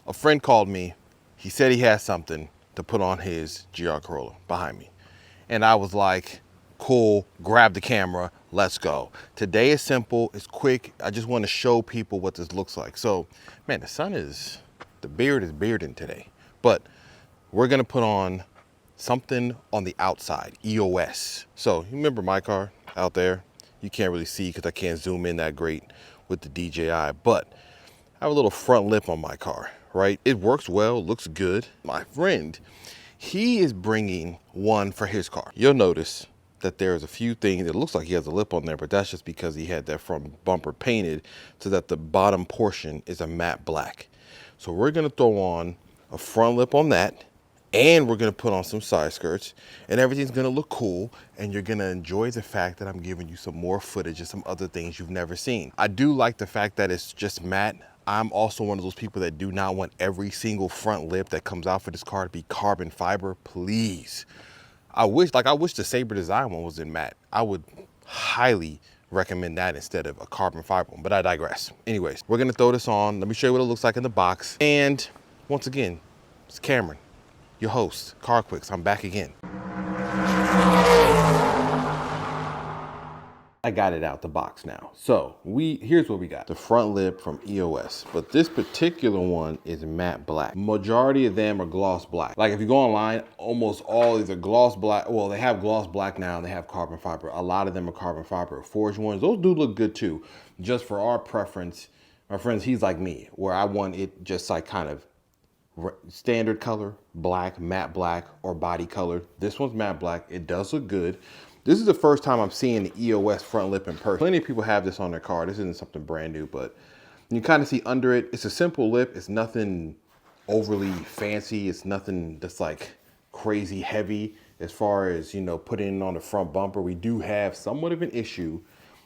A friend called me. He said he had something to put on his GR Corolla behind me. And I was like, cool, grab the camera, let's go. Today is simple, it's quick. I just want to show people what this looks like. So, man, the beard is bearding today. But we're gonna put on something on the outside, EOS. So, you remember my car out there? You can't really see because I can't zoom in that great with the DJI, but I have a little front lip on my car, right? It works well, looks good. My friend, he is bringing one for his car. You'll notice that there's a few things, it looks like he has a lip on there, but that's just because he had that front bumper painted so that the bottom portion is a matte black. So we're gonna throw on a front lip on that, and we're gonna put on some side skirts, and everything's gonna look cool, and you're gonna enjoy the fact that I'm giving you some more footage and some other things you've never seen. I do like the fact that it's just matte. I'm also one of those people that do not want every single front lip that comes out for this car to be carbon fiber, please. I wish the Sabre Design one was in matte. I would highly recommend that instead of a carbon fiber one, but I digress. Anyways, we're gonna throw this on. Let me show you what it looks like in the box. And once again, it's Cameron, your host, CarQuicks. I'm back again. I got it out the box now. So here's what we got. The front lip from EOS, but this particular one is matte black. Majority of them are gloss black. Like if you go online, almost all either gloss black, well, they have gloss black now and they have carbon fiber. A lot of them are carbon fiber. Forged ones, those do look good too. Just for our preference, my friends, he's like me, where I want it just like kind of standard color, black, matte black, or body color. This one's matte black. It does look good. This is the first time I'm seeing the EOS front lip in person. Plenty of people have this on their car. This isn't something brand new, but you kind of see under it. It's a simple lip. It's nothing overly fancy. It's nothing that's like crazy heavy as far as, you know, putting it on the front bumper. We do have somewhat of an issue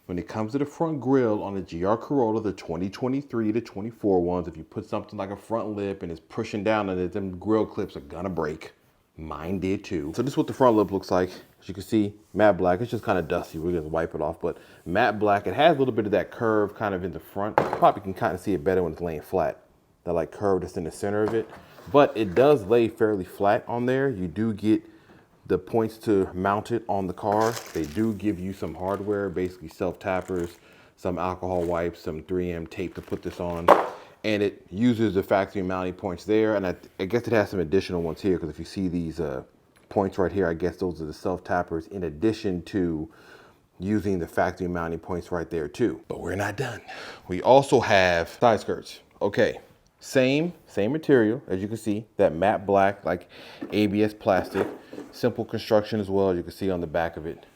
when it comes to the front grille on the GR Corolla, the 2023 to 24 ones. If you put something like a front lip and it's pushing down on it, them grille clips are gonna break. Mine did too. So this is what the front lip looks like. As you can see, matte black. It's just kind of dusty. We're gonna wipe it off, but matte black. It has a little bit of that curve kind of in the front. Probably can kind of see it better when it's laying flat. That like curve that's in the center of it. But it does lay fairly flat on there. You do get the points to mount it on the car. They do give you some hardware, basically self-tappers, some alcohol wipes, some 3M tape to put this on. And it uses the factory mounting points there. And I guess it has some additional ones here, because if you see these points right here, I guess those are the self-tappers in addition to using the factory mounting points right there too. But we're not done. We also have side skirts. Okay, same material, as you can see, that matte black, like ABS plastic. Simple construction as well, as you can see on the back of it.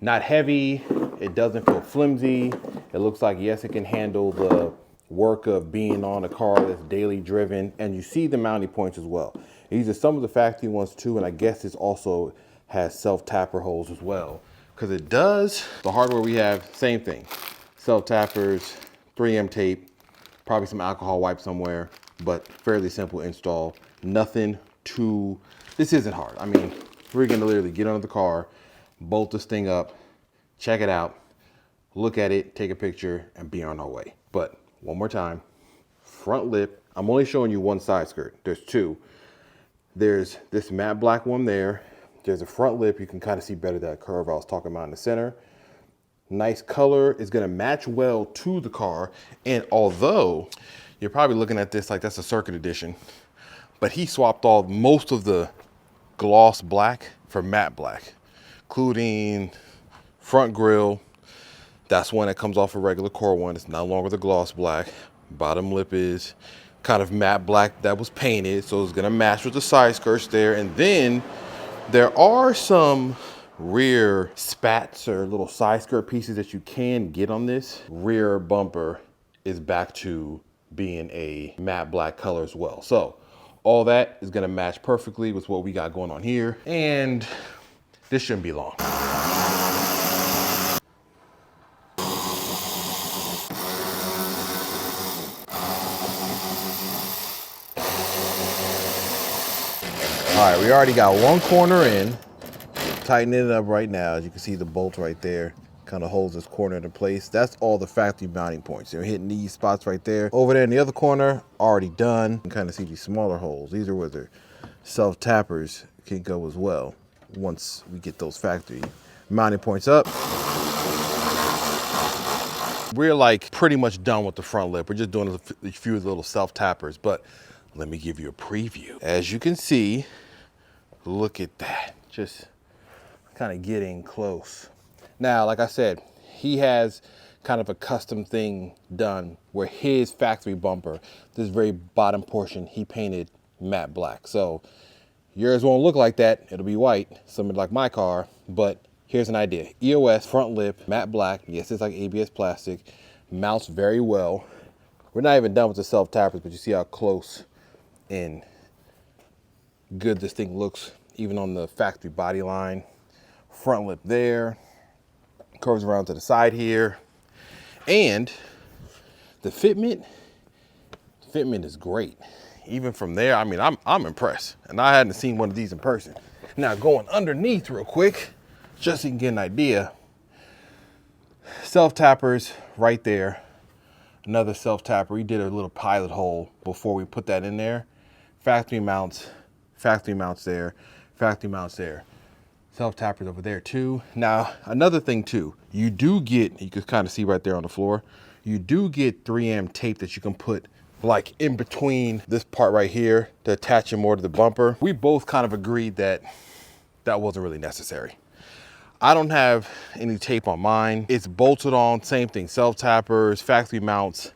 Not heavy, it doesn't feel flimsy. It looks like, yes, it can handle the work of being on a car that's daily driven, and you see the mounting points as well. These are some of the factory ones too, and I guess this also has self-tapper holes as well, because it does. The hardware we have, same thing. Self-tappers, 3M tape, probably some alcohol wipe somewhere, but fairly simple install. Nothing too, this isn't hard. I mean, we're gonna literally get under the car, bolt this thing up, check it out, look at it, take a picture, and be on our way. But one more time, front lip. I'm only showing you one side skirt. There's two. There's this matte black one there. There's a front lip. You can kind of see better that curve I was talking about in the center. Nice color. Is gonna match well to the car. And although you're probably looking at this like that's a circuit edition, but he swapped most of the gloss black for matte black, including front grille. That's one that comes off a regular core one. It's no longer the gloss black. Bottom lip is kind of matte black that was painted, so it's gonna match with the side skirts there. And then there are some rear spats or little side skirt pieces that you can get on this. Rear bumper is back to being a matte black color as well. So all that is gonna match perfectly with what we got going on here. And this shouldn't be long. All right, we already got one corner in. Tightening it up right now. As you can see the bolt right there. kind of holds this corner into place. That's all the factory mounting points. They're hitting these spots right there. Over there in the other corner, already done. You can kind of see these smaller holes. These are where the self-tappers can go as well once we get those factory mounting points up. We're like pretty much done with the front lip. We're just doing a few little self-tappers, but let me give you a preview. As you can see, look at that. Just kind of getting close. Now, like I said, he has kind of a custom thing done where his factory bumper, this very bottom portion, he painted matte black. So yours won't look like that. It'll be white, similar like my car, but here's an idea. EOS front lip, matte black. Yes, it's like ABS plastic. Mounts very well. We're not even done with the self-tappers, but you see how close and good this thing looks, even on the factory body line. Front lip there. Curves around to the side here. And the fitment is great. Even from there, I mean, I'm impressed. And I hadn't seen one of these in person. Now going underneath real quick, just so you can get an idea. Self-tappers right there. Another self-tapper. We did a little pilot hole before we put that in there. Factory mounts there, factory mounts there. Self-tappers over there too. Now, another thing too, you do get, you can kind of see right there on the floor, you do get 3M tape that you can put like in between this part right here to attach it more to the bumper. We both kind of agreed that that wasn't really necessary. I don't have any tape on mine. It's bolted on, same thing, self-tappers, factory mounts.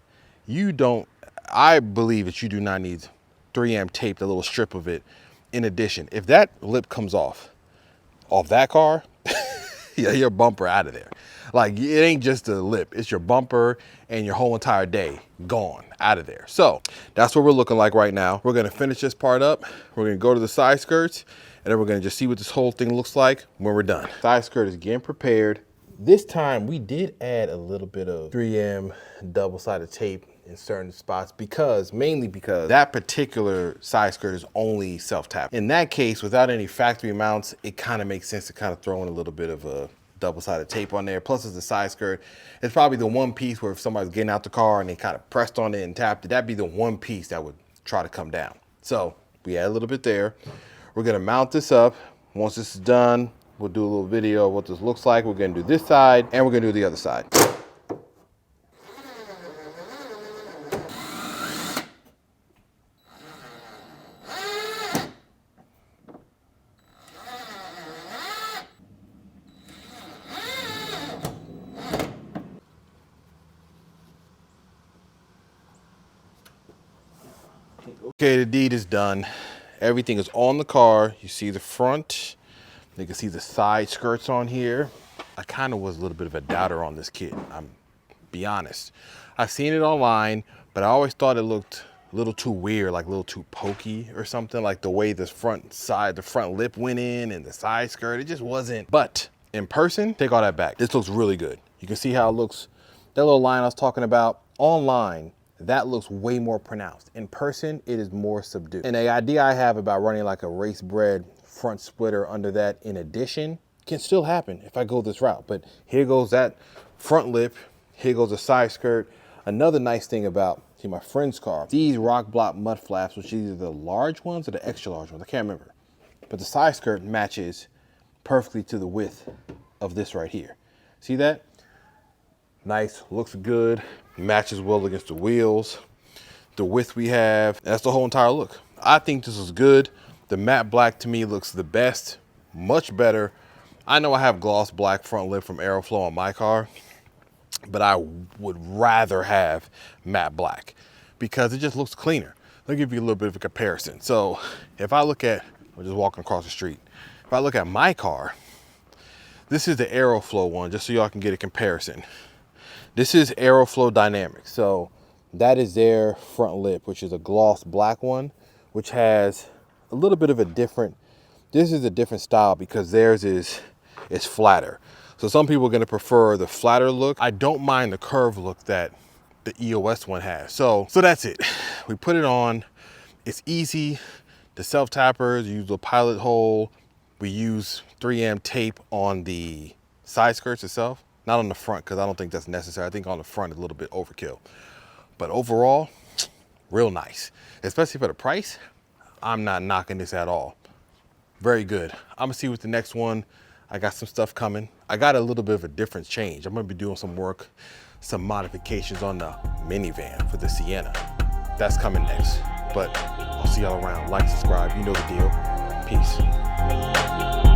I believe that you do not need 3M tape, the little strip of it. In addition, if that lip comes off that car, yeah, your bumper out of there. Like, it ain't just a lip, it's your bumper and your whole entire day gone out of there. So that's what we're looking like right now. We're gonna finish this part up. We're gonna go to the side skirts, and then we're gonna just see what this whole thing looks like when we're done. Side skirt is getting prepared. This time we did add a little bit of 3M double-sided tape in certain spots mainly because that particular side skirt is only self-tap. In that case, without any factory mounts, it kind of makes sense to kind of throw in a little bit of a double-sided tape on there. Plus, it's a side skirt. It's probably the one piece where if somebody's getting out the car and they kind of pressed on it and tapped it, that'd be the one piece that would try to come down. So we add a little bit there. We're gonna mount this up. Once this is done, we'll do a little video of what this looks like. We're gonna do this side and we're gonna do the other side. Okay, the deed is done. Everything is on the car. You see the front. You can see the side skirts on here. I kind of was a little bit of a doubter on this kit, I'm be honest. I've seen it online, but I always thought it looked a little too weird, like a little too pokey or something, like the way this the front lip went in and the side skirt, it just wasn't. But in person, take all that back. This looks really good. You can see how it looks. That little line I was talking about online, that looks way more pronounced. In person, it is more subdued. And the idea I have about running like a race bred front splitter under that in addition can still happen if I go this route. But here goes that front lip, here goes the side skirt. Another nice thing about, see, my friend's car, these rock block mud flaps, which are either the large ones or the extra large ones, I can't remember. But the side skirt matches perfectly to the width of this right here. See that? Nice, looks good, matches well against the wheels. The width we have, that's the whole entire look. I think this is good. The matte black to me looks the best, much better. I know I have gloss black front lip from Aeroflow on my car, but I would rather have matte black because it just looks cleaner. Let me give you a little bit of a comparison. So if I look at, I'm just walking across the street. If I look at my car, this is the Aeroflow one, just so y'all can get a comparison. This is Aeroflow Dynamics. So that is their front lip, which is a gloss black one, which has a little bit of a different, this is a different style because theirs is flatter. So some people are gonna prefer the flatter look. I don't mind the curve look that the EOS one has. So that's it. We put it on, it's easy. The self-tappers, use the pilot hole. We use 3M tape on the side skirts itself. Not on the front, because I don't think that's necessary. I think on the front is a little bit overkill. But overall, real nice. Especially for the price, I'm not knocking this at all. Very good. I'm gonna see what the next one, I got some stuff coming. I got a little bit of a different change. I'm gonna be doing some work, some modifications on the minivan for the Sienna. That's coming next. But I'll see y'all around. Like, subscribe, you know the deal. Peace.